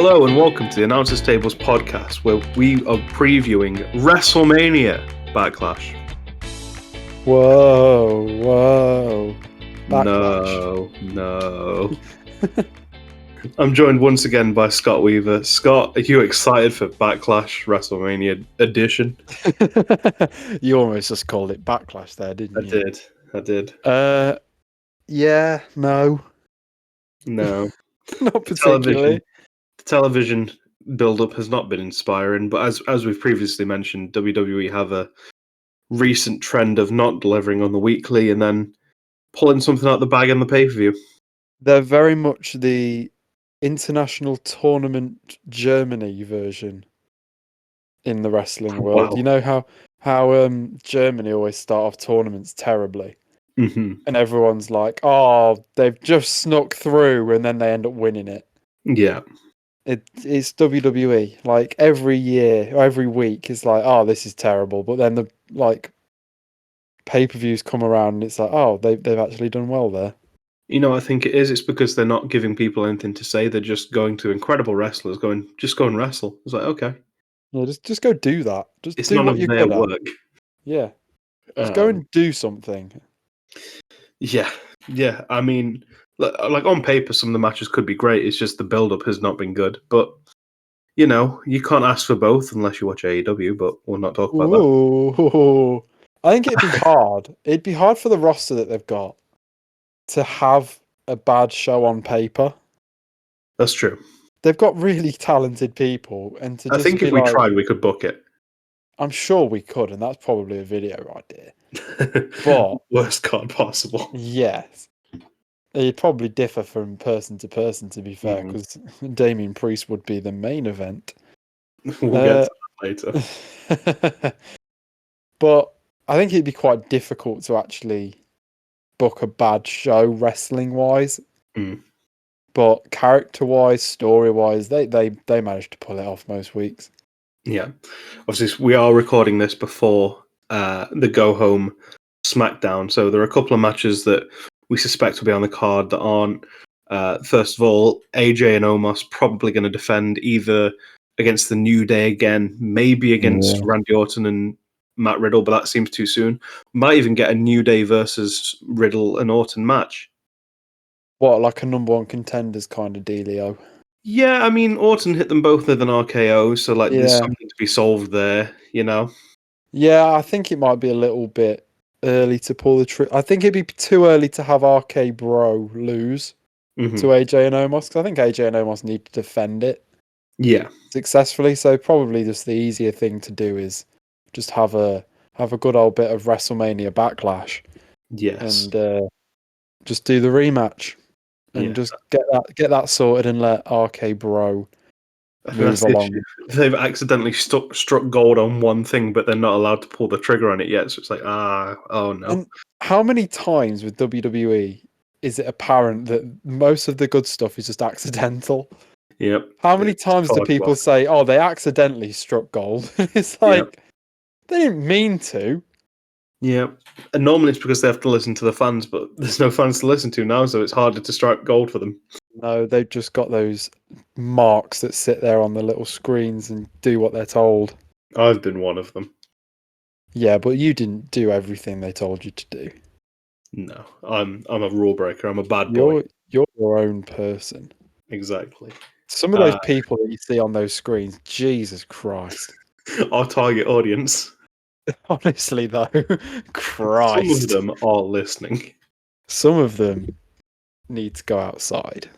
Hello and welcome to the Announcers Tables podcast, where we are previewing WrestleMania Backlash. Whoa. Backlash. No. I'm joined once again by Scott Weaver. Scott, are you excited for Backlash WrestleMania edition? You almost just called it Backlash there, didn't you? I did. Yeah, no. No. Not particularly. The television build-up has not been inspiring, but as we've previously mentioned, WWE have a recent trend of not delivering on the weekly and then pulling something out the bag in the pay-per-view. They're very much the International Tournament Germany version in the wrestling world. Wow. You know how Germany always start off tournaments terribly. Mm-hmm. And everyone's like, oh, they've just snuck through, and then they end up winning it. Yeah. It's WWE. Like every year, or every week, it's like, oh, this is terrible. But then the pay-per-views come around, and it's like, oh, they've actually done well there. You know, I think it is. It's because they're not giving people anything to say. They're just going to incredible wrestlers, just go and wrestle. It's like, okay, Yeah, just go do that. Just it's do none what of you're their good at. work. Yeah, just go and do something. Yeah. I mean, like on paper, some of the matches could be great. It's just the build-up has not been good. But you know, you can't ask for both unless you watch AEW. But we'll not talk about that. Ooh, I think it'd be hard. It'd be hard for the roster that they've got to have a bad show on paper. That's true. They've got really talented people, and I think if we tried, we could book it. I'm sure we could, and that's probably a video idea. But worst card possible. Yes, it'd probably differ from person to person. To be fair, because Damien Priest would be the main event. We'll get to that later. But I think it'd be quite difficult to actually book a bad show wrestling-wise. But character-wise, story-wise, they managed to pull it off most weeks. Yeah. Obviously, we are recording this before the go-home SmackDown, so there are a couple of matches that we suspect will be on the card that aren't. First of all, AJ and Omos probably going to defend either against the New Day again, maybe against Randy Orton and Matt Riddle, but that seems too soon. Might even get a New Day versus Riddle and Orton match. What, like a number one contenders kind of dealio? Yeah, I mean, Orton hit them both with an RKO, so there's something to be solved there, you know? Yeah, I think it might be a little bit early to pull the trigger. I think it'd be too early to have RK Bro lose to AJ and Omos, because I think AJ and Omos need to defend it successfully, so probably just the easier thing to do is just have a good old bit of WrestleMania Backlash. Yes. And just do the rematch. And just get that sorted and let RK Bro move along. They've accidentally struck gold on one thing, but they're not allowed to pull the trigger on it yet. So it's like, oh no. And how many times with WWE is it apparent that most of the good stuff is just accidental? Yep. How many times do people say, oh, they accidentally struck gold? It's like, they didn't mean to. Yeah, and normally it's because they have to listen to the fans, but there's no fans to listen to now, so it's harder to strike gold for them. No, they've just got those marks that sit there on the little screens and do what they're told. I've been one of them. Yeah, but you didn't do everything they told you to do. No, I'm a rule breaker. I'm a bad boy. You're your own person. Exactly. Some of those people that you see on those screens, Jesus Christ. Our target audience. Honestly, though, Christ. Some of them are listening. Some of them need to go outside.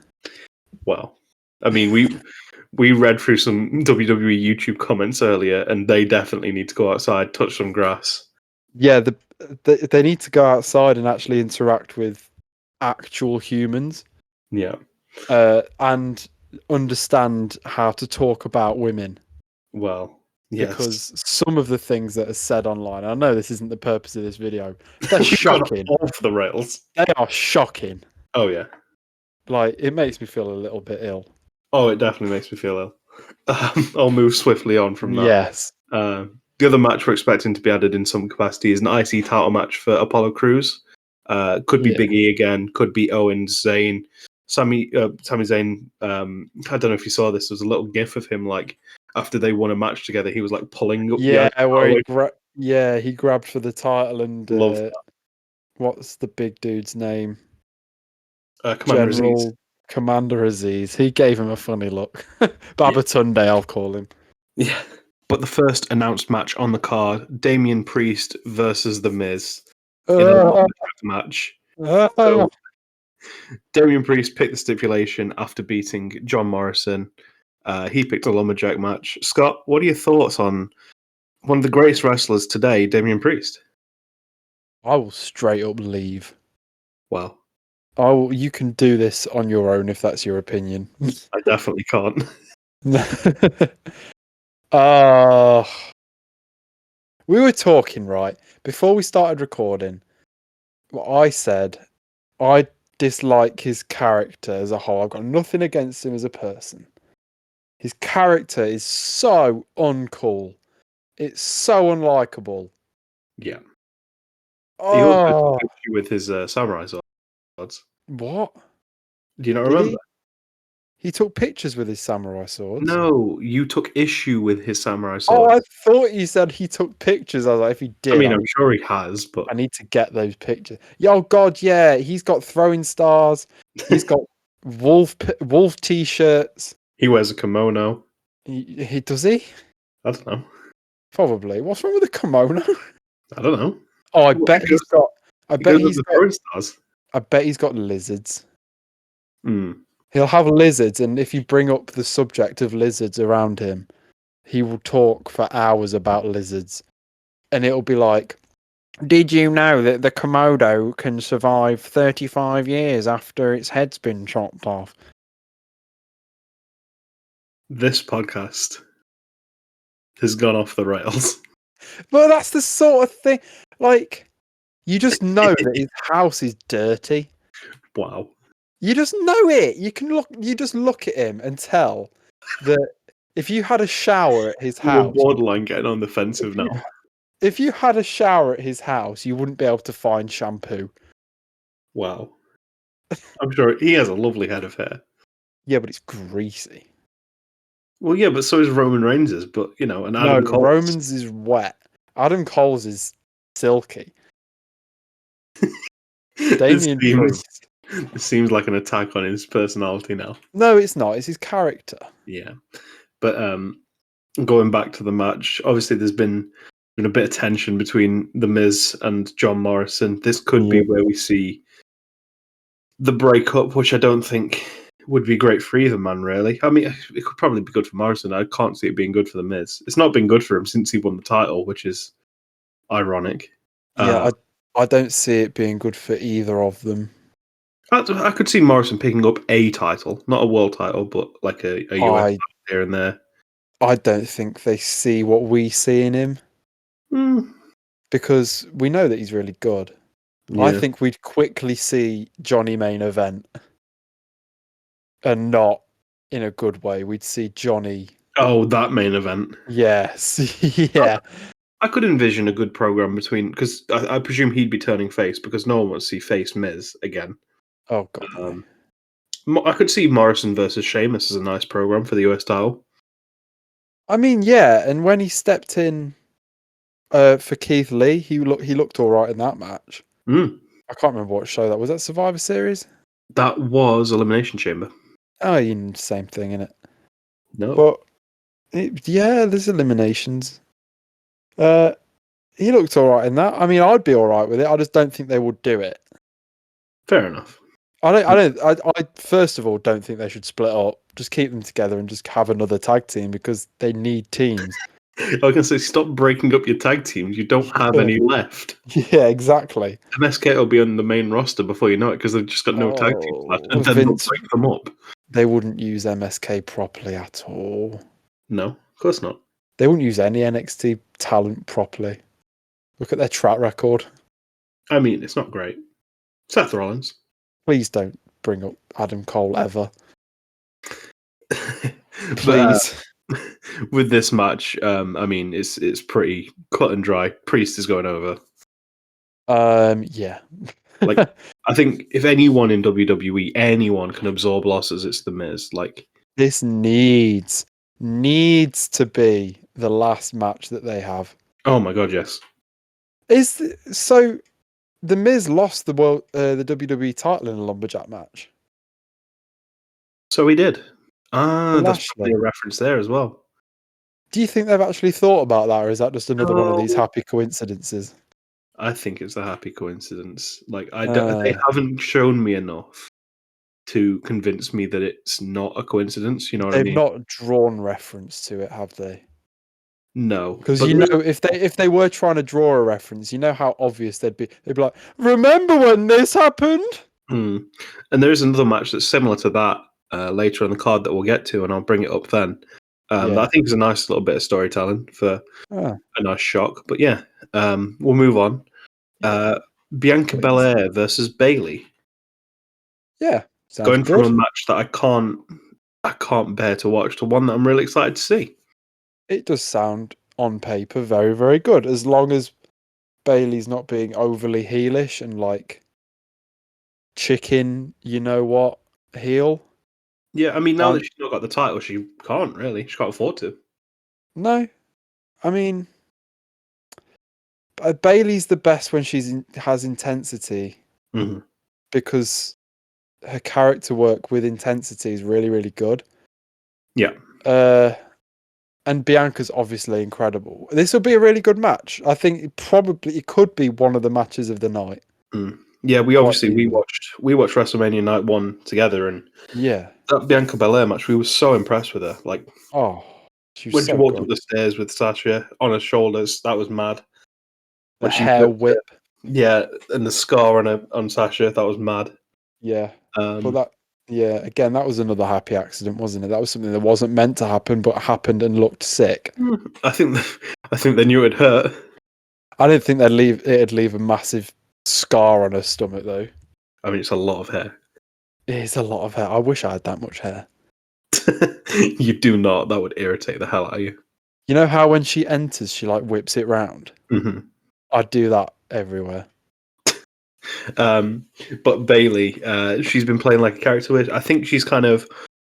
Well, I mean, we read through some WWE YouTube comments earlier, and they definitely need to go outside, touch some grass. Yeah, they need to go outside and actually interact with actual humans. Yeah. And understand how to talk about women. Well, yes. Because some of the things that are said online, I know this isn't the purpose of this video, they're shocking. Off the rails. They are shocking. Oh, yeah. Like, it makes me feel a little bit ill. Oh, it definitely makes me feel ill. I'll move swiftly on from that. Yes. The other match we're expecting to be added in some capacity is an IC title match for Apollo Crews. Could be Big E again, could be Owens, Zayn. Sami Zayn. I don't know if you saw this. There was a little GIF of him like after they won a match together. He was like pulling up. Yeah, where oh, he grabbed for the title and love what's the big dude's name? Commander General Aziz. Commander Aziz. He gave him a funny look. Babatunde, I'll call him. Yeah. But the first announced match on the card, Damien Priest versus The Miz in a lumberjack match. So, Damien Priest picked the stipulation after beating John Morrison. He picked a lumberjack match. Scott, what are your thoughts on one of the greatest wrestlers today, Damien Priest? I will straight up leave. Wow. You can do this on your own if that's your opinion. I definitely can't. We were talking, right, before we started recording. What I said, I dislike his character as a whole. I've got nothing against him as a person. His character is so uncool. It's so unlikable. Yeah. He Oh, also took issue with his samurai swords. what? Do you not Did remember? he took pictures with his samurai swords? No, you took issue with his samurai Oh, sword. I thought you said he took pictures. I was like, if he did, I mean, I'm sure he has, but I need to get those pictures. Yeah, oh God, yeah, he's got throwing stars. He's got wolf t-shirts. he wears a kimono. He does he? I don't know. Probably. What's wrong with the kimono? I don't know. Oh, I bet he's got. I bet he's got. Throwing stars. I bet he's got lizards. Mm. He'll have lizards, and if you bring up the subject of lizards around him, he will talk for hours about lizards, and it'll be like, "Did you know that the Komodo can survive 35 years after its head's been chopped off?" This podcast has gone off the rails. But that's the sort of thing. Like, you just know that his house is dirty. Wow. You just know it. You can look. You just look at him and tell that if you had a shower at his We're house, borderline getting on the defensive now. if you had a shower at his house, you wouldn't be able to find shampoo. Wow. I'm sure he has a lovely head of hair. Yeah, but it's greasy. Well, yeah, but so is Roman Reigns's. But and Adam Cole's. Roman's is wet. Adam Cole's is silky. Damien Priest. It seems like an attack on his personality now. No, it's not. It's his character. Yeah, but going back to the match, obviously there's been a bit of tension between The Miz and John Morrison. This could be where we see the breakup, which I don't think would be great for either man, really. I mean, it could probably be good for Morrison. I can't see it being good for The Miz. It's not been good for him since he won the title, which is ironic. Yeah, I don't see it being good for either of them. I could see Morrison picking up a title, not a world title, but like a US title here and there. I don't think they see what we see in him. Because we know that he's really good. Yeah. I think we'd quickly see Johnny main event. And not in a good way. We'd see Johnny. Oh, that main event. Yes. Yeah. I could envision a good program between, because I presume he'd be turning face because no one wants to see face Miz again. Oh, God. I could see Morrison versus Sheamus as a nice program for the US title. I mean, yeah, and when he stepped in for Keith Lee, he looked all right in that match. I can't remember what show that was. That Survivor Series? That was Elimination Chamber. Oh, same thing, innit? No. But, there's eliminations. He looked all right in that. I mean, I'd be all right with it. I just don't think they would do it. Fair enough. I first of all don't think they should split up. Just keep them together and just have another tag team because they need teams. I was going to say, stop breaking up your tag teams. You don't have any left. Yeah, exactly. MSK will be on the main roster before you know it because they've just got no tag teams left. And then they'll break them up. They wouldn't use MSK properly at all. No, of course not. They wouldn't use any NXT talent properly. Look at their track record. I mean, it's not great. Seth Rollins. Please don't bring up Adam Cole ever. Please. With this match, I mean, it's pretty cut and dry. Priest is going over. Yeah. Like, I think if anyone in WWE, anyone can absorb losses, it's The Miz. Like, this needs to be the last match that they have. oh my god, yes. So the Miz lost the WWE title in a lumberjack match. So he did. That's probably Lashley. a reference there as well. Do you think they've actually thought about that, or is that just another one of these No. happy coincidences? I think it's a happy coincidence. Like, they Uh, haven't shown me enough to convince me that it's not a coincidence. You know what I they've mean? not drawn reference to it, have they? No, Because but there is, if they were trying to draw a reference, you know how obvious they'd be. They'd be like, "Remember when this happened?" and there is another match that's similar to that later on the card that we'll get to, and I'll bring it up then. That I think is a nice little bit of storytelling for Ah, a nice shock. But yeah, we'll move on. Bianca please. Belair versus Bayley. Yeah, sounds Going good. from a match that I can't bear to watch to one that I'm really excited to see. It does sound on paper very, very good, as long as Bayley's not being overly heelish and like chicken, you know what, heel. Yeah, I mean, now that And she's not got the title, she can't really. She can't afford to. no, I mean, Bayley's the best when has intensity Mm-hmm. because her character work with intensity is really, really good. Yeah. And Bianca's obviously incredible. This will be a really good match. I think it could be one of the matches of the night. Mm. Yeah, we Quite obviously easily. we watched WrestleMania Night 1 together, and Yeah. that Bianca Belair match, we were so impressed with her. Like, Oh, she was when she so walked up good. the stairs with Sasha on her shoulders, that was mad. The When she hair whipped whip. yeah, and the scar on Sasha, that was mad. Yeah. Um, Again, that was another happy accident, wasn't it? That was something that wasn't meant to happen, but happened and looked sick. I think they knew it'd hurt. I didn't think it'd leave a massive scar on her stomach though. I mean, it's a lot of hair. It is a lot of hair. I wish I had that much hair. You do not. That would irritate the hell out of you. You know how when she enters, she like whips it round? Mm-hmm. I'd do that everywhere. But Bayley, she's been playing like a character. I think she's kind of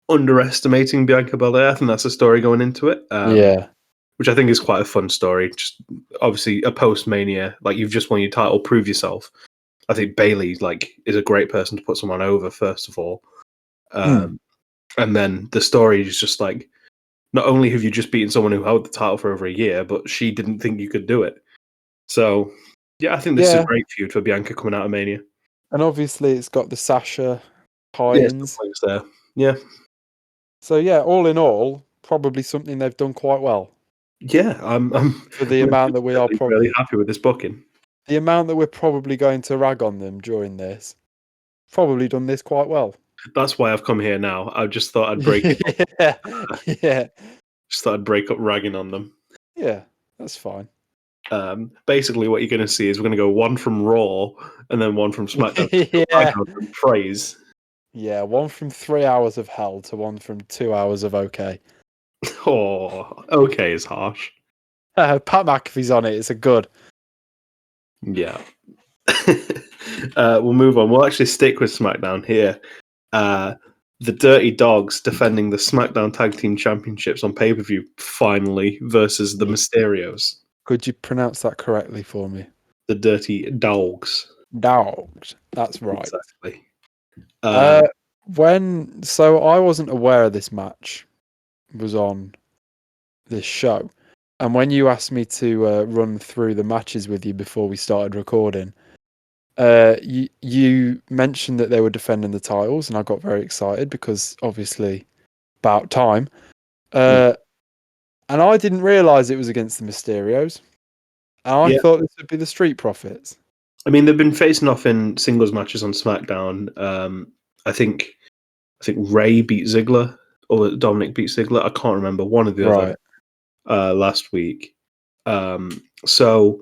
underestimating Bianca Belair. I think that's the story going into it. Yeah. Which I think is quite a fun story. Just obviously a post Mania, like you've just won your title, prove yourself. I think Bayley is a great person to put someone over first of all, and then the story is just like, not only have you just beaten someone who held the title for over a year, but she didn't think you could do it. So yeah, I think this is a great feud for Bianca coming out of Mania. And obviously it's got the Sasha Yeah, tie-ins. there. Yeah. So yeah, all in all, probably something they've done quite well. Yeah, I'm For the amount that we are really happy with this booking. The amount that we're probably going to rag on them during this, probably done this quite well. That's why I've come here now. I just thought I'd break it up. Yeah. Just thought I'd break up ragging on them. Yeah, that's fine. Basically, what you're going to see is we're going to go one from Raw and then one from SmackDown. Yeah. Praise. Yeah, one from 3 hours of hell to one from 2 hours of okay. Oh, okay is harsh. Pat McAfee's on it. It's a good. Yeah. We'll move on. We'll actually stick with SmackDown here. The Dirty Dogs defending the SmackDown Tag Team Championships on pay-per-view finally versus the Mysterios. Could you pronounce that correctly for me? The Dirty Dogs. Dogs. That's right. Exactly. So I wasn't aware of this match was on this show, and when you asked me to run through the matches with you before we started recording, you mentioned that they were defending the titles, and I got very excited because obviously about time. And I didn't realize it was against the Mysterios. And I thought this would be the Street Profits. I mean, they've been facing off in singles matches on SmackDown. I think Ray beat Ziggler or Dominic beat Ziggler. I can't remember, one or the other. Last week. So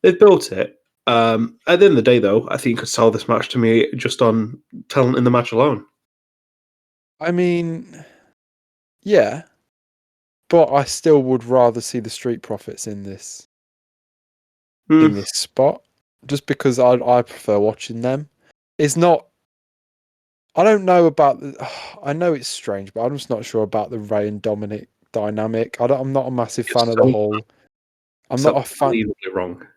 they've built it. At the end of the day, though, I think you could sell this match to me just on talent in the match alone. I mean, yeah, but I still would rather see the Street Profits in this spot. just because I prefer watching them. It's not. I don't know about. I know it's strange, but I'm just not sure about the Ray and Dominic dynamic. I'm not a massive fan of the whole. I'm not a fan. Unbelievably wrong.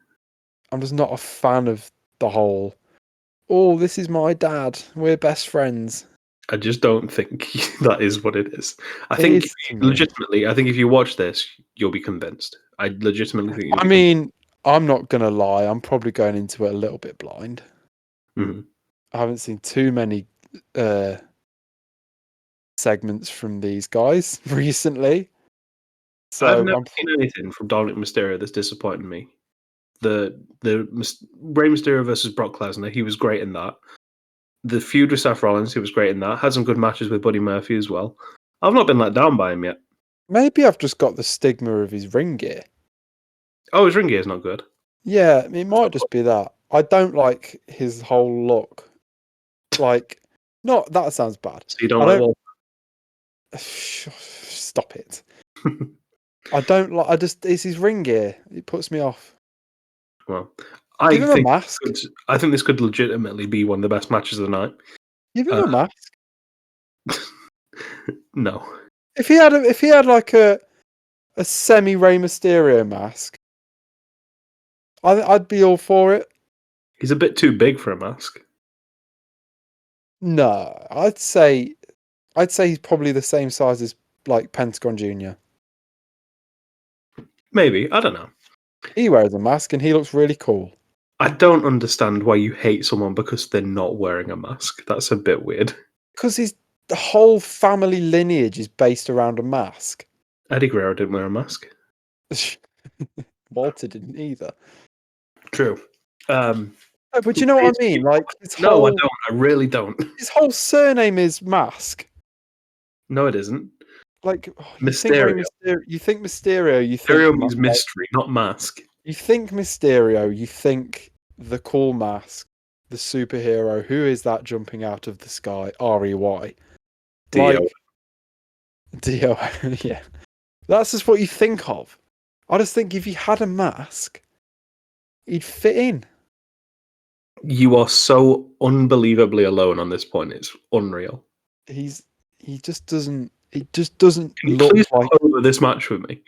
I'm just not a fan of the whole. Oh, this is my dad. We're best friends. I just don't think that is what it is. I It think is to me. legitimately, I think if you watch this, you'll be convinced. I legitimately think. I mean, I'm not gonna lie. I'm probably going into it a little bit blind. Mhm. I haven't seen too many segments from these guys recently. So I've never seen anything from Dominic Mysterio that's disappointed me. The Rey Mysterio versus Brock Lesnar, he was great in that. The feud with Seth Rollins, he was great in that. Had some good matches with Buddy Murphy as well. I've not been let down by him yet. maybe I've just got the stigma of his ring gear. Oh, his ring gear is not good. Yeah, it might just be that. I don't like his whole look. Like, not that sounds bad. So you don't like Walter? Stop it. I don't like. It's his ring gear. It puts me off. Well, Give him a mask. I think this could legitimately be one of the best matches of the night. Give him a mask. No. If he had like a semi Rey Mysterio mask, I'd be all for it. He's a bit too big for a mask. No, I'd say he's probably the same size as like Pentagon Jr. Maybe. I don't know. He wears a mask and he looks really cool. I don't understand why you hate someone because they're not wearing a mask. That's a bit weird. Because the whole family lineage is based around a mask. Eddie Guerrero didn't wear a mask. Walter didn't either. True. But you know what I mean? Like, I don't. I really don't. His whole surname is Mask. No, it isn't. Like, Mysterio. You think Mysterio. You think Mysterio means mystery, not mask. You think Mysterio. You think the cool mask, the superhero. Who is that jumping out of the sky? Rey. Dio. Dio. Yeah, that's just what you think of. I just think if he had a mask, he'd fit in. You are so unbelievably alone on this point. It's unreal. He just doesn't. It just doesn't Can you look please like over this match with me.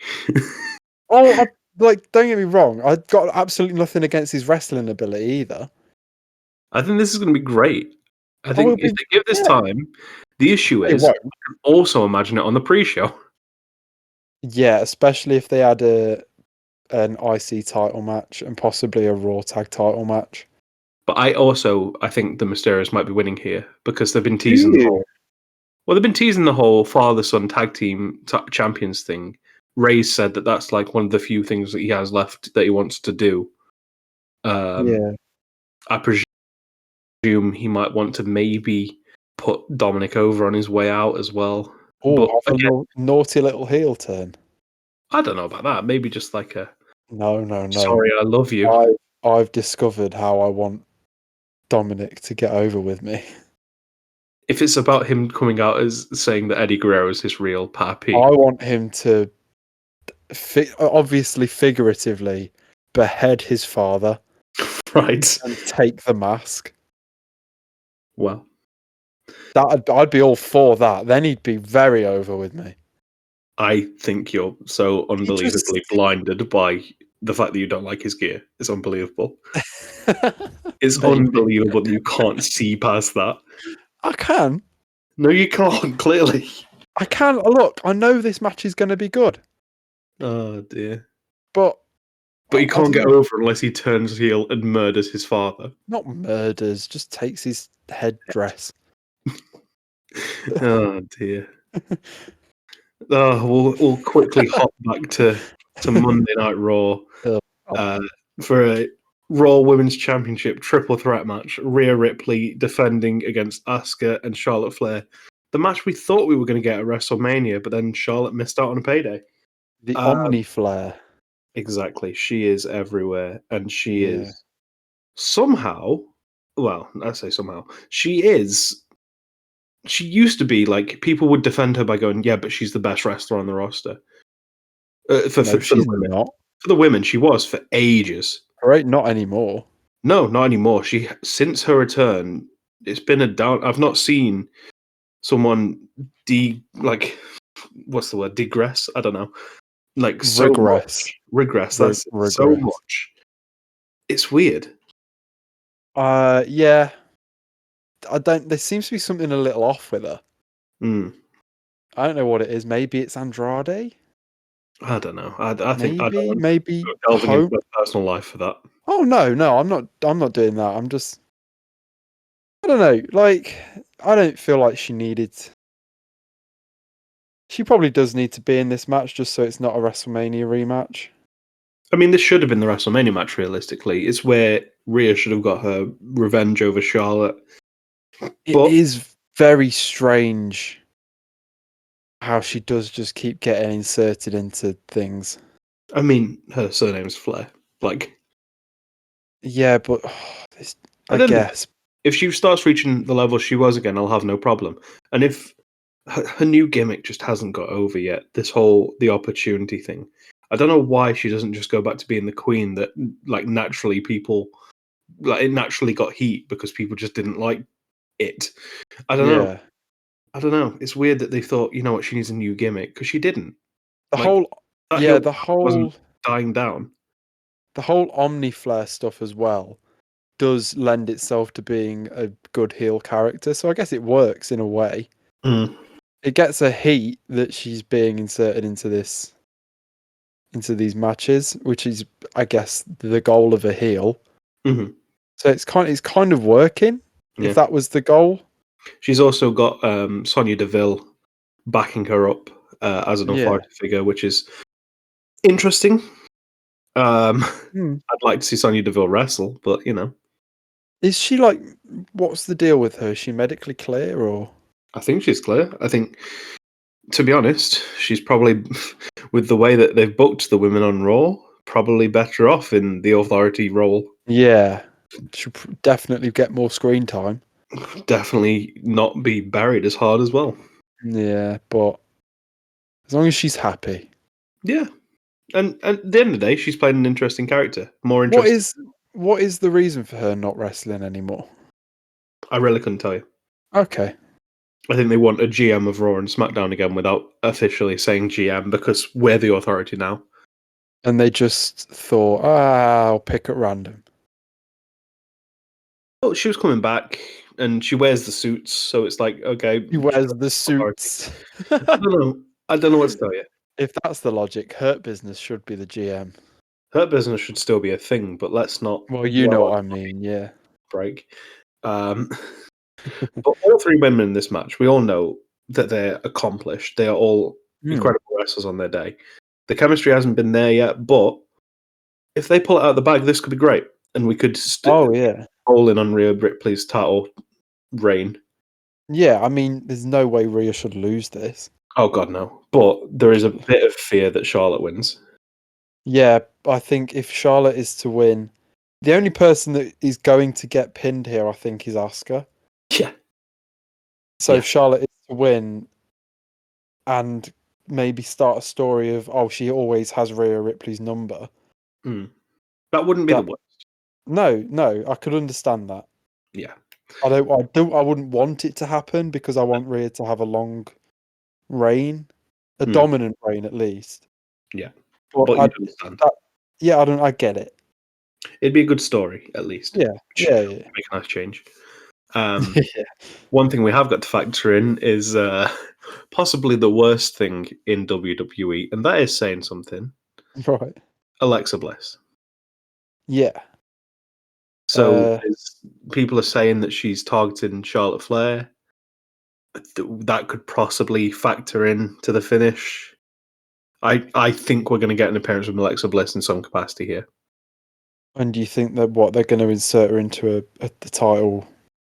don't get me wrong. I've got absolutely nothing against his wrestling ability either. I think this is going to be great. I think if they give this time, the issue is I can also imagine it on the pre-show. Yeah, especially if they had an IC title match and possibly a Raw tag title match. But I think the Mysterios might be winning here because they've been teasing the whole. Well, they've been teasing the whole father-son tag team champions thing. Ray said that that's like one of the few things that he has left that he wants to do. I presume he might want to maybe put Dominic over on his way out as well. Oh, have a naughty little heel turn. I don't know about that. Maybe just like a no. Sorry, I love you. I've discovered how I want Dominic to get over with me. If it's about him coming out as saying that Eddie Guerrero is his real pappy, I want him to, obviously figuratively, behead his father, right, and take the mask. Well, I'd be all for that. Then he'd be very over with me. I think you're so unbelievably blinded by the fact that you don't like his gear. It's unbelievable. It's unbelievable that you can't see past that. I can. No, you can't, clearly. I can. Look, I know this match is going to be good. Oh, dear. But he can't get over unless he turns heel and murders his father. Not murders, just takes his headdress. Oh, dear. We'll quickly hop back to Monday Night Raw for a Raw Women's Championship triple threat match. Rhea Ripley defending against Asuka and Charlotte Flair. The match we thought we were going to get at WrestleMania, but then Charlotte missed out on a payday. The Omni Flair. Exactly. She is everywhere, and she is somehow. Well, I say somehow. She used to be like people would defend her by going, "Yeah, but she's the best wrestler on the roster." For the women, she was for ages. Right, not anymore. No, not anymore. Since her return, it's been a down. I've not seen someone what's the word? Digress? I don't know. Like so Regress. much regress. That's it, so Regress. much. It's weird. Yeah. There seems to be something a little off with her. Mm. I don't know what it is. Maybe it's Andrade. I don't know. I think I don't want Maybe to go delving into home. my personal life for that. Oh no, I'm not. I'm not doing that. I'm just. I don't know. Like, I don't feel like she needed. She probably does need to be in this match just so it's not a WrestleMania rematch. I mean, this should have been the WrestleMania match. Realistically, it's where Rhea should have got her revenge over Charlotte. It But is very strange how she does just keep getting inserted into things. I mean, her surname's Flair. Like, Yeah, but I at the end of the day, guess. if she starts reaching the level she was again, I'll have no problem. And if her new gimmick just hasn't got over yet, the opportunity thing, I don't know why she doesn't just go back to being the queen that like naturally people like it naturally got heat because people just didn't like it. I don't know. Yeah. I don't know. It's weird that they thought, you know what, she needs a new gimmick because she didn't. The Like whole that yeah, heel wasn't dying down. the whole Omni Flair stuff as well does lend itself to being a good heel character. So I guess it works in a way. Mm. It gets a heat that she's being inserted into these matches, which is I guess the goal of a heel. Hmm. So it's kind of working if Yeah. that was the goal. She's also got Sonya Deville backing her up as an Yeah. authority figure, which is interesting. Um, Hmm. I'd like to see Sonya Deville wrestle, but you know, Is she like what's the deal with her? Is she medically clear or I think she's clear. I think, to be honest, she's probably, with the way that they've booked the women on Raw, probably better off in the authority role. yeah. Should definitely get more screen time. Definitely not be buried as hard as well. Yeah, but as long as she's happy. Yeah, and at the end of the day, she's played an interesting character. More What interesting. is what is the reason for her not wrestling anymore? I really couldn't tell you. Okay. I think they want a GM of Raw and SmackDown again without officially saying GM because we're the authority now. And they just thought, I'll pick at random. Well, she was coming back and she wears the suits, so it's like, okay. He wears the authority. suits. I don't know. I don't know what to tell you. If that's the logic, Hurt Business should be the GM. Hurt Business should still be a thing, but let's not Well, you know dwell what on I mean, yeah. break. Um, but all three women in this match, we all know that they're accomplished. They are all incredible wrestlers on their day. The chemistry hasn't been there yet, but if they pull it out of the bag, this could be great, and we could Oh yeah. roll in on Rhea Ripley's title reign. Yeah, I mean, there's no way Rhea should lose this. Oh God, no! But there is a bit of fear that Charlotte wins. Yeah, I think if Charlotte is to win, the only person that is going to get pinned here, I think, is Asuka. Yeah. So Yeah. if Charlotte is to win and maybe start a story of, oh, she always has Rhea Ripley's number. That wouldn't be the worst. No, I could understand that. Yeah. I wouldn't want it to happen because I want Rhea to have a long reign, a dominant reign at least. Yeah. But But you understand. I get it. It'd be a good story, at least. Yeah. Make a nice change. Yeah. One thing we have got to factor in is possibly the worst thing in WWE, and that is saying something. Right. Alexa Bliss. Yeah. So people are saying that she's targeting Charlotte Flair. That could possibly factor in to the finish. I think we're going to get an appearance from Alexa Bliss in some capacity here. And do you think that they're going to insert her into the title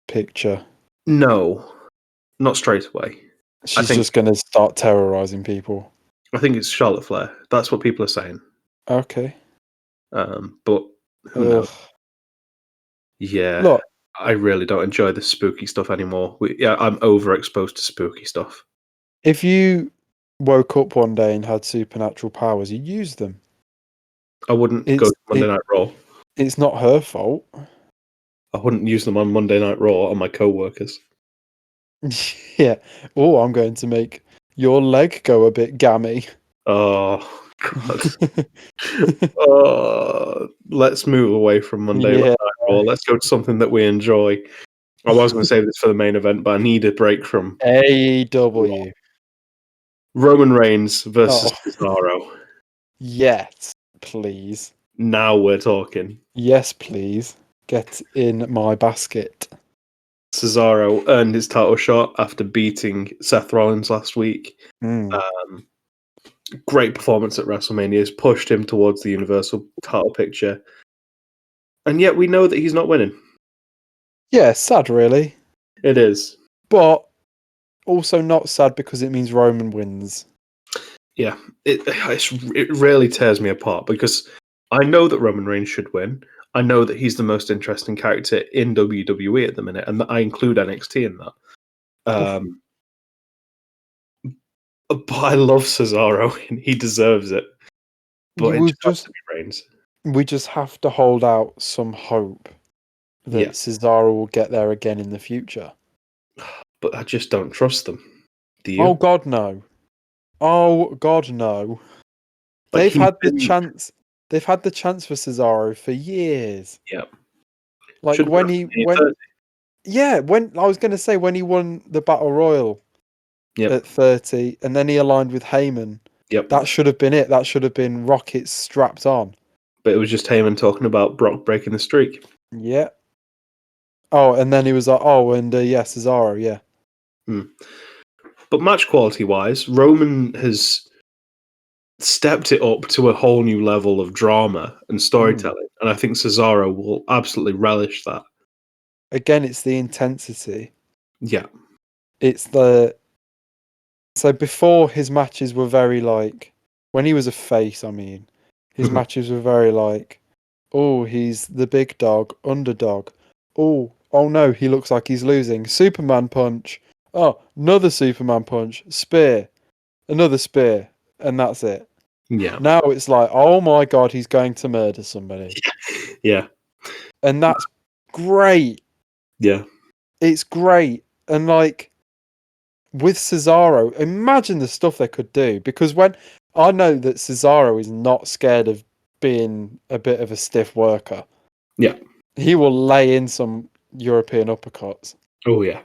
picture? No, not straight away. She's just going to start terrorizing people. I think it's Charlotte Flair. That's what people are saying. Okay. But who knows? Yeah. Look, I really don't enjoy the spooky stuff anymore. I'm overexposed to spooky stuff. if you woke up one day and had supernatural powers, you'd use them. I wouldn't go to Monday Night Raw. It's not her fault. I wouldn't use them on Monday Night Raw on my co-workers. Yeah. Oh, I'm going to make your leg go a bit gammy. Oh, God. Let's move away from Monday Night Raw. Let's go to something that we enjoy. I was going to save this for the main event, but I need a break from AEW. Roman Reigns versus Oh. Cesaro. Yes, please. Now we're talking. Yes, please. Get in my basket. Cesaro earned his title shot after beating Seth Rollins last week. Mm. Great performance at WrestleMania has pushed him towards the Universal title picture. And yet we know that he's not winning. Yeah, sad, really. It is. But also not sad because it means Roman wins. Yeah, it really tears me apart because I know that Roman Reigns should win. I know that he's the most interesting character in WWE at the minute, and I include NXT in that. But I love Cesaro, and he deserves it. But it just has to be Reigns. We just have to hold out some hope that Cesaro will get there again in the future. But I just don't trust them. Do you? Oh God, no! Oh God, no! They've had the chance. They've had the chance for Cesaro for years. Yeah. Like when I was going to say when he won the Battle Royal at 30, and then he aligned with Heyman. Yep. That should have been it. That should have been Rockets strapped on. But it was just Heyman talking about Brock breaking the streak. Yeah. Oh, and then he was like, Cesaro, yeah. But match quality wise, Roman has stepped it up to a whole new level of drama and storytelling. And I think Cesaro will absolutely relish that. Again, it's the intensity. Yeah. So before his matches were very like, when he was a face, his matches were very like, oh, he's the big dog, underdog. Oh no, he looks like he's losing. Superman punch. Oh, another Superman punch. Spear. Another spear. And that's it. Yeah. Now it's like, oh my God, he's going to murder somebody. Yeah. And that's great. Yeah. It's great. And like, with Cesaro, imagine the stuff they could do. Because when I know that Cesaro is not scared of being a bit of a stiff worker. Yeah. He will lay in some European uppercuts. Oh, yeah.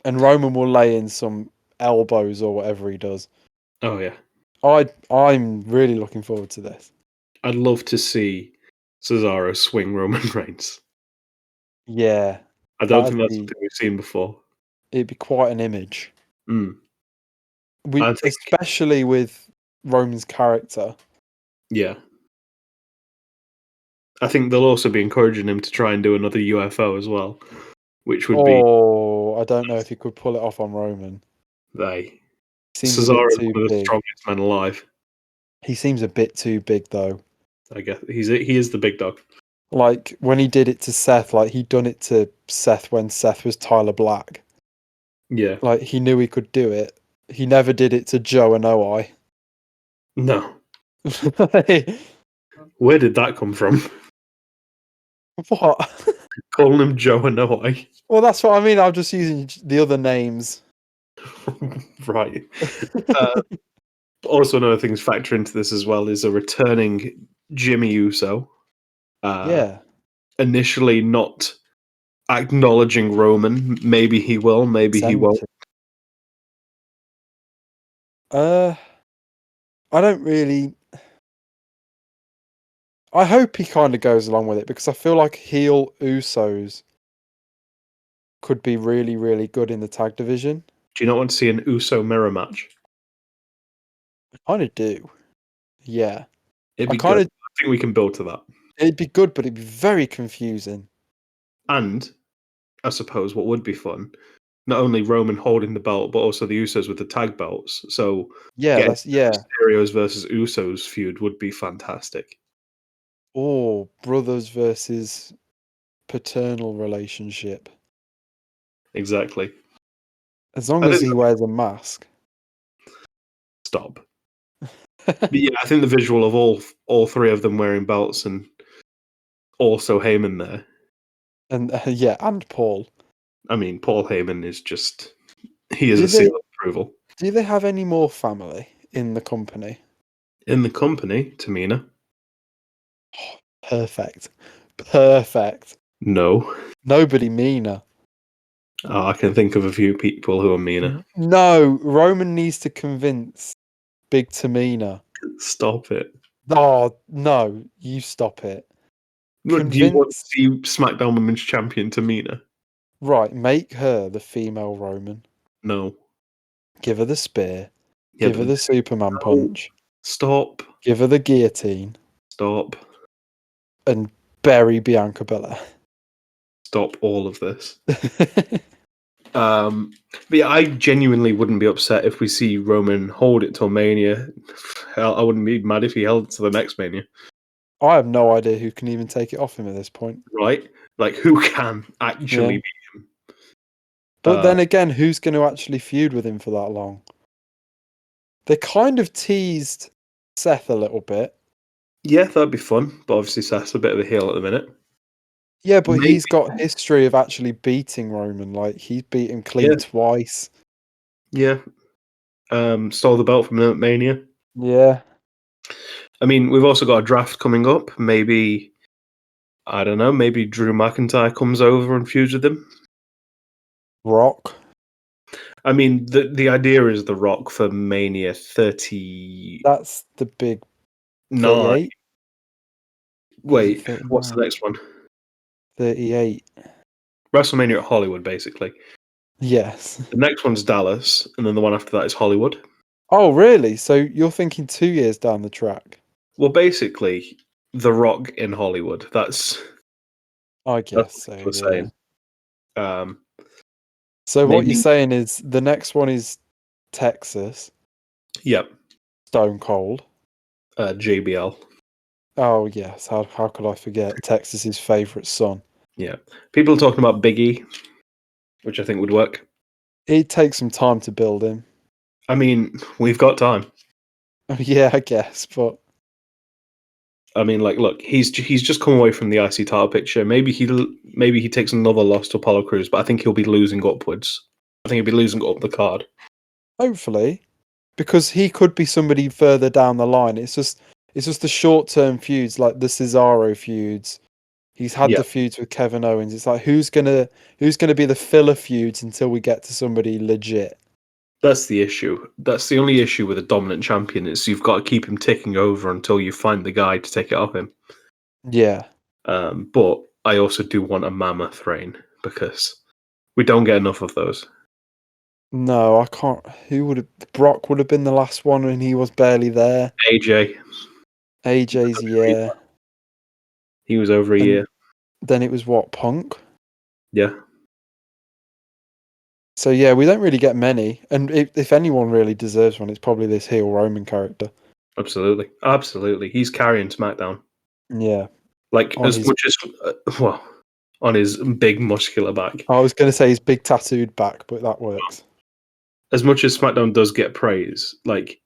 And Roman will lay in some elbows or whatever he does. Oh, yeah. I'm really looking forward to this. I'd love to see Cesaro swing Roman Reigns. Yeah. I don't think that's something we've seen before. It'd be quite an image. I think, especially with Roman's character. Yeah. I think they'll also be encouraging him to try and do another UFO as well, which would be... Oh, I don't know if he could pull it off on Roman. Cesaro is one of the strongest men alive. He seems a bit too big, though. I guess he is the big dog. Like when he did it to Seth, like he'd done it to Seth when Seth was Tyler Black. Yeah. Like he knew he could do it. He never did it to Joe and Oi. No. Where did that come from? What? Calling him Joe and Oi. Well, that's what I mean. I'm just using the other names. Right. Also, another thing to factor into this as well is a returning Jimmy Uso. Initially not acknowledging Roman. Maybe he will, maybe he won't. I don't really... I hope he kind of goes along with it because I feel like heel Usos could be really, really good in the tag division. Do you not want to see an Uso mirror match? I kind of do. Yeah. It'd be good. I think we can build to that. It'd be good, but it'd be very confusing. And I suppose what would be fun, not only Roman holding the belt, but also the Usos with the tag belts. So Mysterios versus Usos feud would be fantastic. Or brothers versus paternal relationship. Exactly. As long as he wears a mask. Stop. But yeah, I think the visual of all three of them wearing belts and also Heyman there And yeah, and Paul. I mean, Paul Heyman is just, he is Do a seal they of approval. do they have any more family in the company? In the company, Tamina? Perfect. Perfect. No. Nobody meaner. I can think of a few people who are meaner. No, Roman needs to convince Big Tamina. Stop it. Oh, no, you stop it. What, do you want to Convince. see SmackDown Women's Champion Tamina? Right, make her the female Roman. No. Give her the spear. Yeah, Give her but the Superman no. punch. Stop. Give her the guillotine. Stop. And bury Bianca Belair. Stop all of this. But yeah, I genuinely wouldn't be upset if we see Roman hold it till Mania. Hell, I wouldn't be mad if he held it to the next Mania. I have no idea who can even take it off him at this point. Right? Like, who can actually Yeah. beat him? But then again, who's going to actually feud with him for that long? They kind of teased Seth a little bit. Yeah, that'd be fun. But obviously, Seth's a bit of a heel at the minute. Yeah, but Maybe. he's got history of actually beating Roman. Like, he's beat him clean twice. Yeah. Stole the belt from him at Mania. Yeah. I mean, we've also got a draft coming up. Maybe, I don't know, maybe Drew McIntyre comes over and feuds with him. Rock. I mean, the idea is The Rock for Mania 30. That's the big 9. 38. Wait, what's the next one? 38. WrestleMania at Hollywood, basically. Yes. The next one's Dallas, and then the one after that is Hollywood. Oh, really? So you're thinking 2 years down the track? Well, basically, The Rock in Hollywood. That's I guess so. what we're saying. So what maybe- you're saying is the next one is Texas, Yep. Stone Cold. JBL. Oh yes, how could I forget Texas's favourite son? Yeah. People are talking about Big E, which I think would work. It takes some time to build him. I mean, we've got time. Yeah, I guess, but I mean, like, look, he's just come away from the IC title picture. Maybe he takes another loss to Apollo Crews, but I think he'll be losing upwards. I think he'll be losing up the card. hopefully, because he could be somebody further down the line. It's just the short term feuds, like the Cesaro feuds. He's had the feuds with Kevin Owens. It's like who's gonna be the filler feuds until we get to somebody legit. That's the issue. That's the only issue with a dominant champion is you've got to keep him ticking over until you find the guy to take it off him. Yeah. But I also do want a mammoth reign because we don't get enough of those. No, I can't. Brock would have been the last one and he was barely there. AJ. AJ's, yeah. He was over a year. Then it was what, Punk? Yeah. So yeah, we don't really get many. And if anyone really deserves one, it's probably this heel Roman character. Absolutely. Absolutely. He's carrying SmackDown. Yeah. Like, On as his- much as, on his big muscular back. I was going to say his big tattooed back, but that works. As much as SmackDown does get praise, like,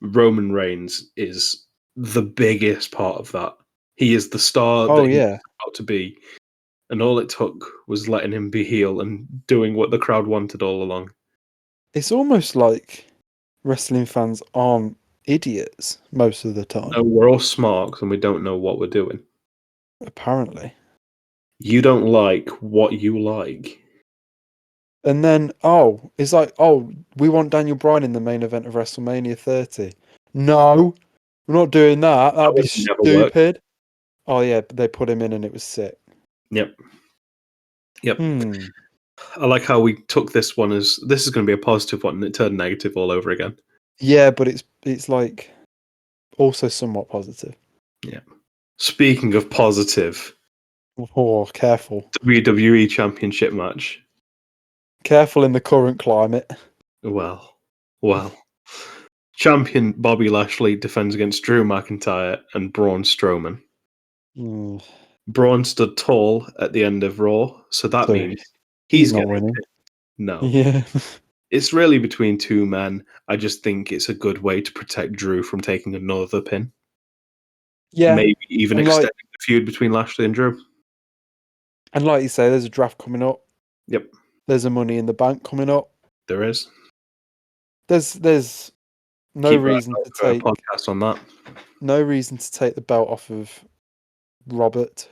Roman Reigns is the biggest part of that. He is the star that he's about to be. And all it took was letting him be heel and doing what the crowd wanted all along. It's almost like wrestling fans aren't idiots most of the time. No, we're all smart and we don't know what we're doing. Apparently. You don't like what you like. And then, it's like, we want Daniel Bryan in the main event of WrestleMania 30. No, we're not doing that. That'd be stupid. Oh, yeah, but they put him in and it was sick. Yep. I like how we took this one as this is going to be a positive one and it turned negative all over again. Yeah, but it's like also somewhat positive. Yeah. Speaking of positive. Oh, careful. WWE Championship match. Careful in the current climate. Well. Champion Bobby Lashley defends against Drew McIntyre and Braun Strowman. Braun stood tall at the end of Raw, so that means he's not winning. No. Yeah. It's really between two men. I just think it's a good way to protect Drew from taking another pin. Yeah. Maybe even extending the feud between Lashley and Drew. And like you say, there's a draft coming up. Yep, There's a Money in the Bank coming up. there is. There's no Keep reason to a take podcast on that. the belt off of Robert.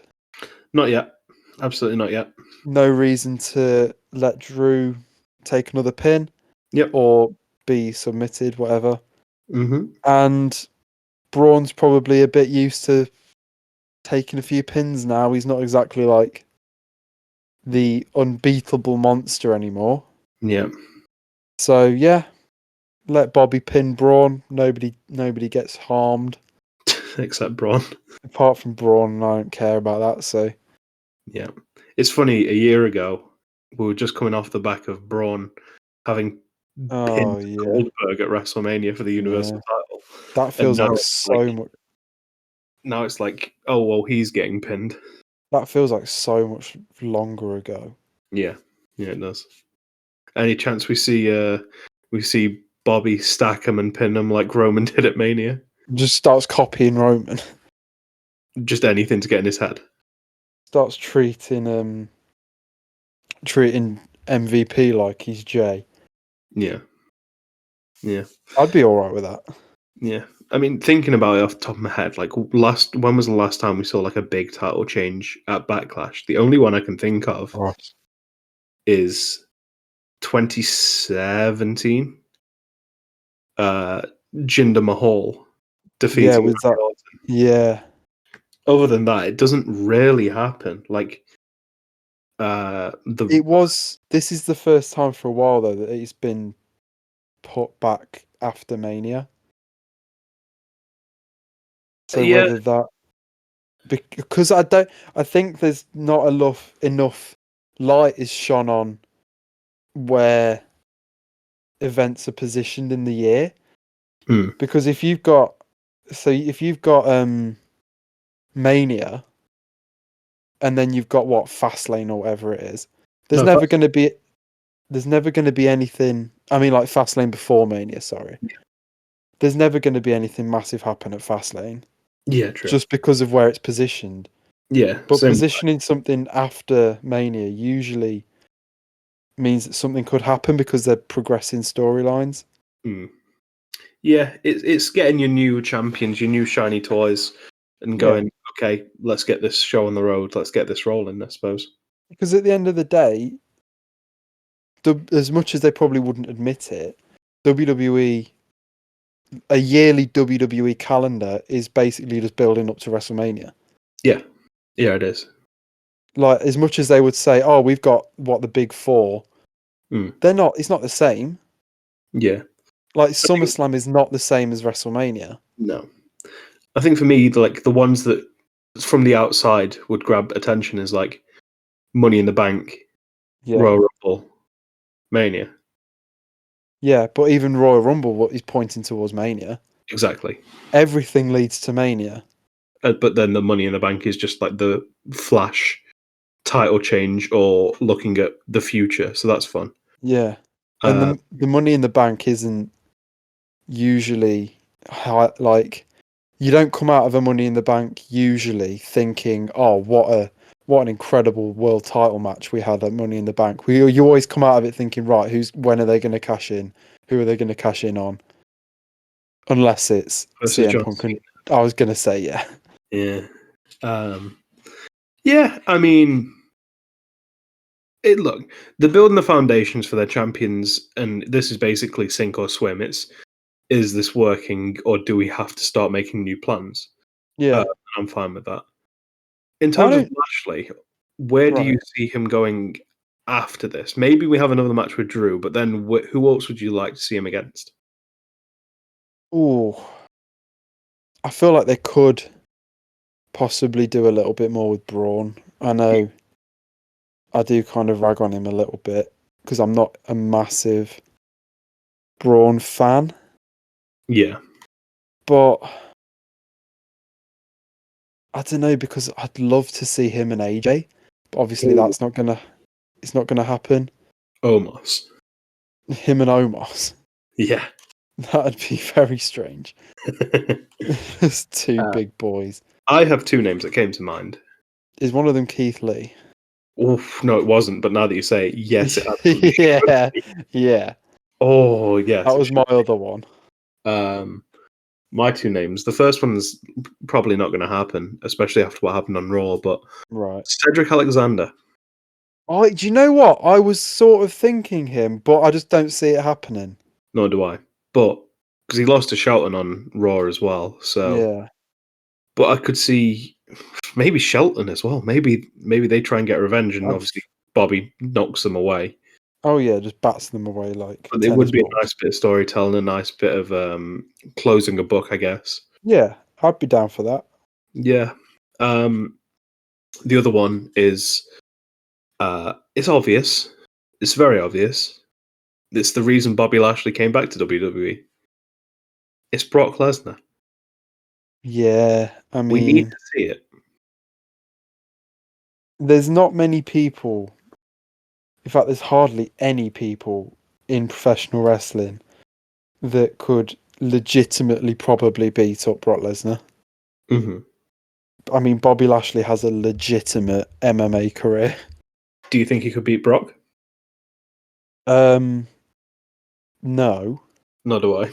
Not yet. Absolutely not yet. No reason to let Drew take another pin. Yep. Or be submitted, whatever. Mm-hmm. And Braun's probably a bit used to taking a few pins now. He's not exactly like the unbeatable monster anymore. Yeah. So yeah, let Bobby pin Braun. Nobody gets harmed Except Braun. apart from Braun, and I don't care about that. So yeah, it's funny. A year ago, we were just coming off the back of Braun having pinned Goldberg at WrestleMania for the Universal title. That feels like so much. Now it's like, oh well, he's getting pinned. That feels like so much longer ago. Yeah, it does. Any chance we see Bobby stack him and pin him like Roman did at Mania? Just starts copying Roman. Just anything to get in his head. Starts treating MVP like he's Jay. Yeah. I'd be all right with that. Yeah, I mean, thinking about it off the top of my head, like when was the last time we saw like a big title change at Backlash? The only one I can think of is 2017. Jinder Mahal defeating Randy Orton. Yeah. Other than that, it doesn't really happen. Like, This is the first time for a while though that it's been put back after Mania. So whether that, because I think there's not enough light is shone on where events are positioned in the year. Because if you've got Mania, and then you've got Fastlane or whatever it is, there's never going to be anything. I mean, like Fastlane before Mania. Sorry, there's never going to be anything massive happen at Fastlane. Yeah, true. Just because of where it's positioned. Yeah, but positioning something after Mania usually means that something could happen because they're progressing storylines. Yeah, it's getting your new champions, your new shiny toys, and going, okay, let's get this show on the road. Let's get this rolling, I suppose. Because at the end of the day, as much as they probably wouldn't admit it, a yearly WWE calendar is basically just building up to WrestleMania. Yeah, it is. Like, as much as they would say, oh, we've got the big four, they're not. It's not the same. Yeah. Like, SummerSlam is not the same as WrestleMania. No. I think for me, like, the ones that from the outside would grab attention is like Money in the Bank, Royal Rumble, Mania. Yeah, but even Royal Rumble is pointing towards Mania. Exactly. Everything leads to Mania. But then the Money in the Bank is just like the flash title change or looking at the future. So that's fun. Yeah. And the Money in the Bank isn't usually like, you don't come out of a Money in the Bank usually thinking, oh, what an incredible world title match we had at Money in the Bank. You always come out of it thinking, right, when are they going to cash in? Who are they going to cash in on? Unless it's CM Punk. I was going to say, yeah. Yeah. Yeah, I mean, look, they're building the foundations for their champions, and this is basically sink or swim. Is this working, or do we have to start making new plans? Yeah. I'm fine with that. In terms of Lashley, where do you see him going after this? Maybe we have another match with Drew, but then who else would you like to see him against? Oh, I feel like they could possibly do a little bit more with Braun. I know I do kind of rag on him a little bit because I'm not a massive Braun fan. Yeah. But I don't know, because I'd love to see him and AJ. But obviously it's not gonna happen. Omos. Him and Omos. Yeah. That'd be very strange. There's two big boys. I have two names that came to mind. Is one of them Keith Lee? Oof, no, it wasn't. But now that you say it, yes, it absolutely Yeah, should be. yeah. Oh, yes, That it was should my other one. be. My two names. The first one's probably not going to happen, especially after what happened on Raw. But Right. Cedric Alexander. Do you know what? I was sort of thinking him, but I just don't see it happening. Nor do I. But because he lost to Shelton on Raw as well, so. Yeah. But I could see maybe Shelton as well. Maybe they try and get revenge, and I've- obviously Bobby knocks them away. Oh yeah, just bats them away like But it would tennis be balls. a nice bit of storytelling, a nice bit of closing a book, I guess. Yeah, I'd be down for that. Yeah. The other one is it's obvious. It's very obvious. It's the reason Bobby Lashley came back to WWE. It's Brock Lesnar. Yeah, I We need mean, to see it. there's not many people. In fact, there's hardly any people in professional wrestling that could legitimately probably beat up Brock Lesnar. Hmm. I mean, Bobby Lashley has a legitimate MMA career. Do you think he could beat Brock? No, Nor do I.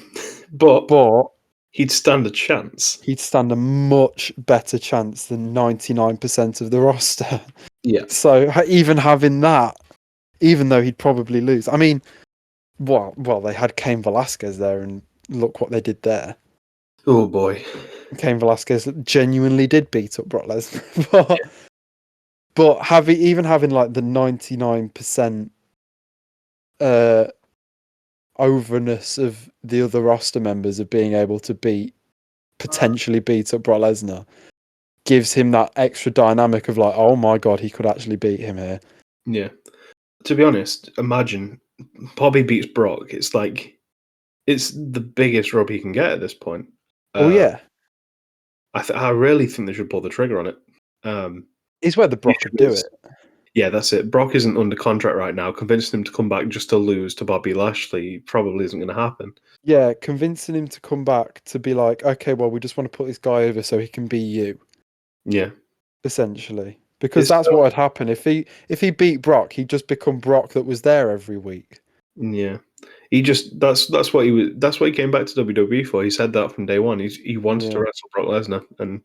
But but he'd stand a chance. he'd stand a much better chance than 99% of the roster. Yeah. So even having that, even though he'd probably lose. I mean, well, they had Cain Velasquez there, and look what they did there. Oh boy. Cain Velasquez genuinely did beat up Brock Lesnar, but having like the 99% overness of the other roster members of being able to potentially beat up Brock Lesnar gives him that extra dynamic of like, oh my god, he could actually beat him here. Yeah. To be honest, imagine Bobby beats Brock. It's like it's the biggest rub he can get at this point. Oh yeah, I really think they should pull the trigger on it. it's where the Brock could do it. Yeah, that's it. Brock isn't under contract right now. Convincing him to come back just to lose to Bobby Lashley probably isn't going to happen. Yeah, convincing him to come back to be like, okay, well, we just want to put this guy over so he can be you, Yeah, essentially. Because that's what would happen if he beat Brock, he'd just become Brock that was there every week. yeah. He just that's what he was. That's what he came back to WWE for. He said that from day one. He wants to wrestle Brock Lesnar, and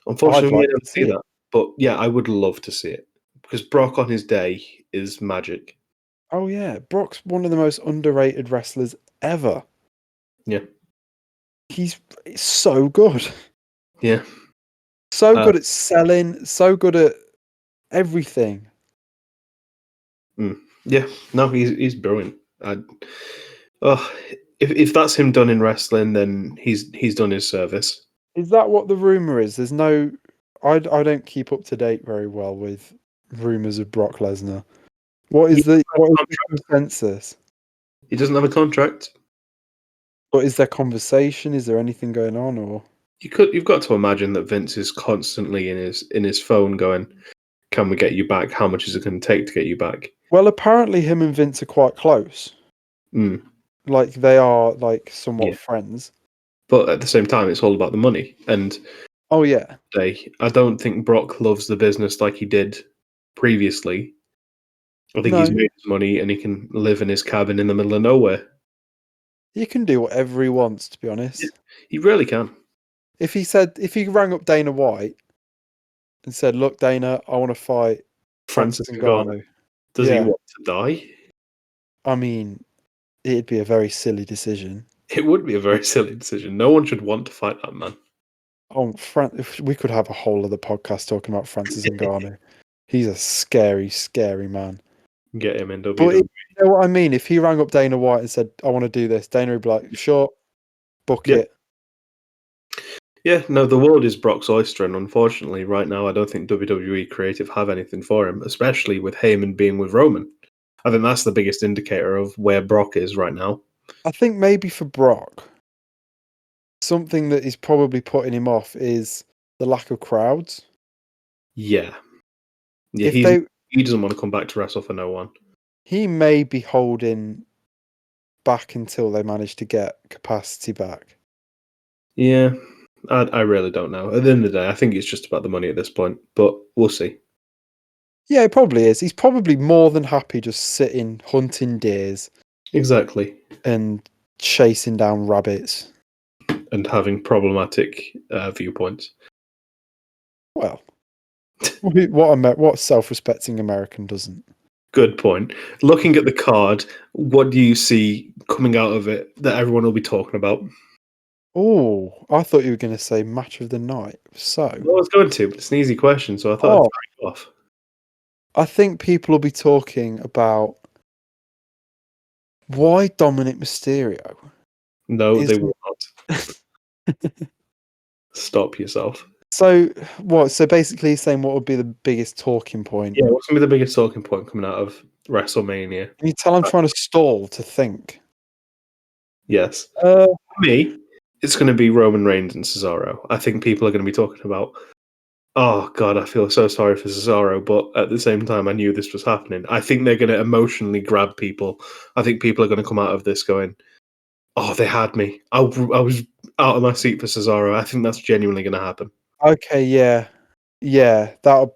I'd unfortunately, we like didn't to see see it. that. But yeah, I would love to see it because Brock on his day is magic. Oh yeah, Brock's one of the most underrated wrestlers ever. Yeah, He's so good. yeah. So good at selling, so good at everything. Yeah, no, he's brilliant. Oh, if that's him done in wrestling, then he's done his service. Is that what the rumor is? There's no I don't keep up to date very well with rumors of Brock Lesnar. What He is the doesn't have a consensus? He doesn't have a contract. What is there conversation? Is there anything going on or You've got to imagine that Vince is constantly in his phone going, "Can we get you back? How much is it going to take to get you back?" Well, apparently him and Vince are quite close. Mm, Like they are like yeah, somewhat friends. but at the same time, it's all about the money. And Oh yeah. I don't think Brock loves the business like he did previously. I think he's No. made his money and he can live in his cabin in the middle of nowhere. He can do whatever he wants, to be Yeah, honest. he really can. If he rang up Dana White and said, "Look, Dana, I want to fight Francis Francis Ngannou. Ngannou." Does he Yeah. want to die? I mean, it'd be a very silly decision. It would be a very silly decision. No one should want to fight that man. Oh, if we could have a whole other podcast talking about Francis Ngannou. He's a scary, scary man. Get him in But WWE. you know what I mean? If he rang up Dana White and said, "I want to do this," Dana would be like, "Sure, book Yeah. it." Yeah, no, the world is Brock's oyster, and unfortunately, right now, I don't think WWE creative have anything for him, especially with Heyman being with Roman. I think that's the biggest indicator of where Brock is right now. I think maybe for Brock, something that is probably putting him off is the lack of crowds. Yeah, yeah, If they, he doesn't want to come back to wrestle for no one. he may be holding back until they manage to get capacity back. Yeah, I really don't know. At the end of the day, I think it's just about the money at this point, but we'll see. Yeah, it probably is. He's probably more than happy just sitting, hunting deers Exactly. and chasing down rabbits. And having problematic viewpoints. Well, what self-respecting American doesn't? Good point. Looking at the card, what do you see coming out of it that everyone will be talking about? Oh, I thought you were going to say match of the night. So, Well, I was going to, but it's an easy question, so I thought I'd oh, throw you off. I think people will be talking about why Dominic Mysterio No, they is. will not. Stop yourself. So what? So basically, he's saying what would be the biggest talking point? Yeah, what's going to be the biggest talking point coming out of WrestleMania? Can you tell I'm trying to stall to think? Yes. Uh, For me, it's going to be Roman Reigns and Cesaro. I think people are going to be talking about, oh, God, I feel so sorry for Cesaro, but at the same time, I knew this was happening. I think they're going to emotionally grab people. I think people are going to come out of this going, oh, they had me. I was out of my seat for Cesaro. I think that's genuinely going to happen. okay, yeah. That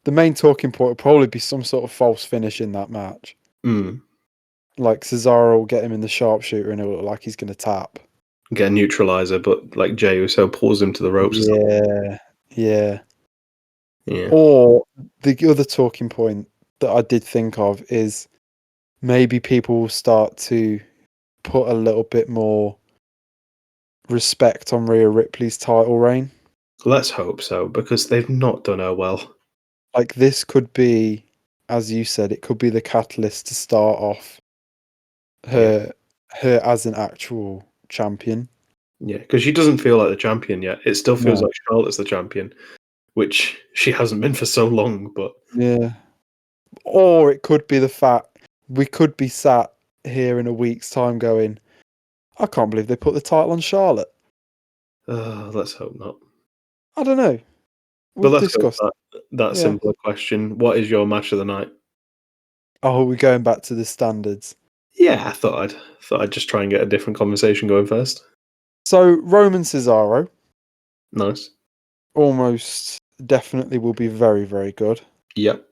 the main talking point would probably be some sort of false finish in that match. Mm. Like Cesaro will get him in the sharpshooter, and it will look like he's going to tap. Get a neutralizer, but like Jey Uso pulls him to the ropes. Yeah. Yeah. Or the other talking point that I did think of is maybe people will start to put a little bit more respect on Rhea Ripley's title reign. Let's hope so, because they've not done her well. Like this could be, as you said, it could be the catalyst to start off her as an actual champion. Yeah, because she doesn't feel like the champion yet. It still feels No. like Charlotte's the champion, which she hasn't been for so long. But Yeah. Or it could be the fact we could be sat here in a week's time going, I can't believe they put the title on Charlotte. let's hope not. I don't know. But We'll let's go discuss. with that Yeah. simpler question. What is your match of the night? Oh, we're going back to the standards. Yeah, I thought I'd just try and get a different conversation going first. So Roman Cesaro Nice. almost definitely will be very, very good. Yep.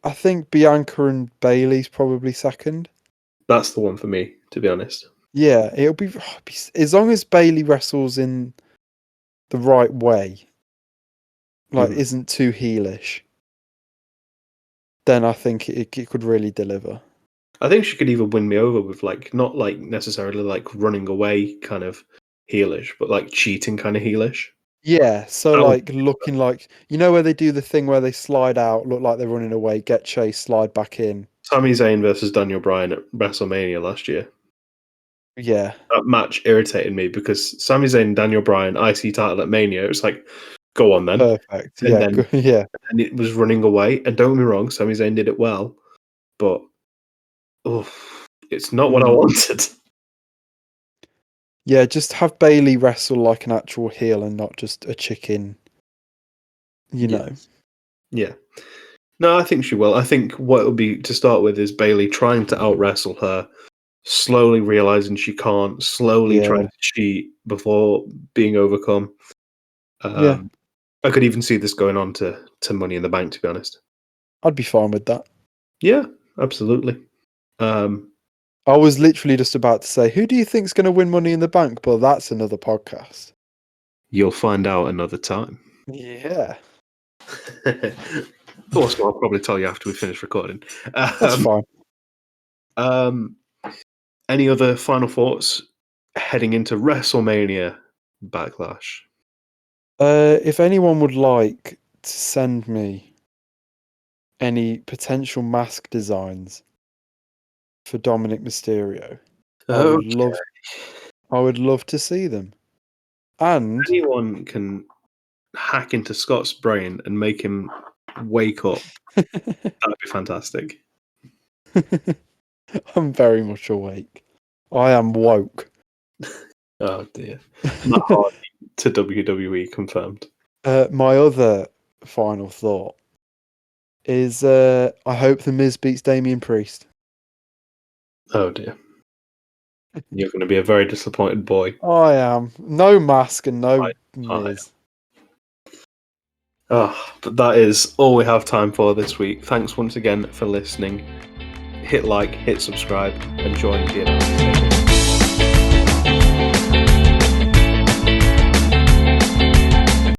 I think Bianca and Bayley's probably second. That's the one for me, to be honest. Yeah, it'll be as long as Bayley wrestles in the right way, like isn't too heelish, then I think it could really deliver. I think she could even win me over with like not like necessarily like running away kind of heelish, but like cheating kind of heelish. Yeah, so That would like looking like where they do the thing where they slide out, look like they're running away, get chased, slide back in. Sami Zayn versus Daniel Bryan at WrestleMania last year. Yeah, That match irritated me because Sami Zayn and Daniel Bryan IC title at Mania. It was like, go on then. perfect. And Yeah, then good. Yeah, and it was running away. And don't get me wrong, Sami Zayn did it well, but it's not what I wanted. Yeah, just have Bayley wrestle like an actual heel and not just a chicken. You know. Yeah. No, I think she will. I think what it'll be to start with is Bayley trying to out wrestle her, slowly realizing she can't, slowly Yeah. trying to cheat before being overcome. Yeah, I could even see this going on to Money in the Bank, to be honest. I'd be fine with that. Yeah, absolutely. I was literally just about to say, who do you think's going to win Money in the Bank? But that's another podcast. You'll find out another time. Yeah, Also, I'll probably tell you after we finish recording. that's fine. Any other final thoughts heading into WrestleMania Backlash? If anyone would like to send me any potential mask designs for Dominic Mysterio, I would love to see them. And anyone can hack into Scott's brain and make him wake up, that'd be fantastic. I'm very much awake. I am woke. Oh dear. Matt Hardy to WWE confirmed. My other final thought is I hope The Miz beats Damien Priest. Oh dear. You're going to be a very disappointed boy. I am. No mask and no I Miz. But that is all we have time for this week. Thanks once again for listening. Hit like, hit subscribe, and join the